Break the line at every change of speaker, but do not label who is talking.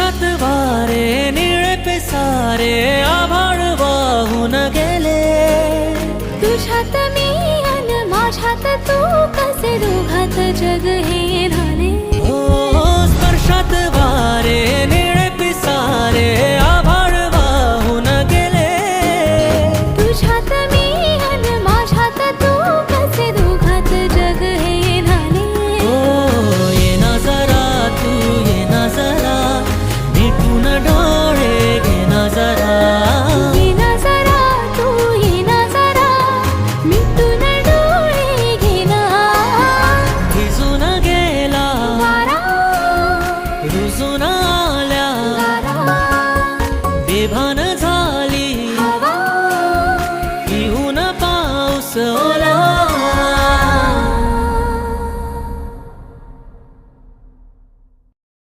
स्पर्शात वारे निळे पिसारे आभाळ वाहून गेले.
तुझ्यात मी अन माझ्यात तू कसे दोघात जग हे झाले.
हो स्पर्शात वारे निळे पिसारे आभाळ वाहून गेले.
तुझ्यात मी अन माझ्यात तू कसे दोघात जग हे झाले.
हो ये ना जरा तू ये ना जरा मिटून डोळे घे ना जरा.
ये ना जरा तू ये ना जरा मिटून डोळे घे ना.
भिजून गेला
वारा
रुजून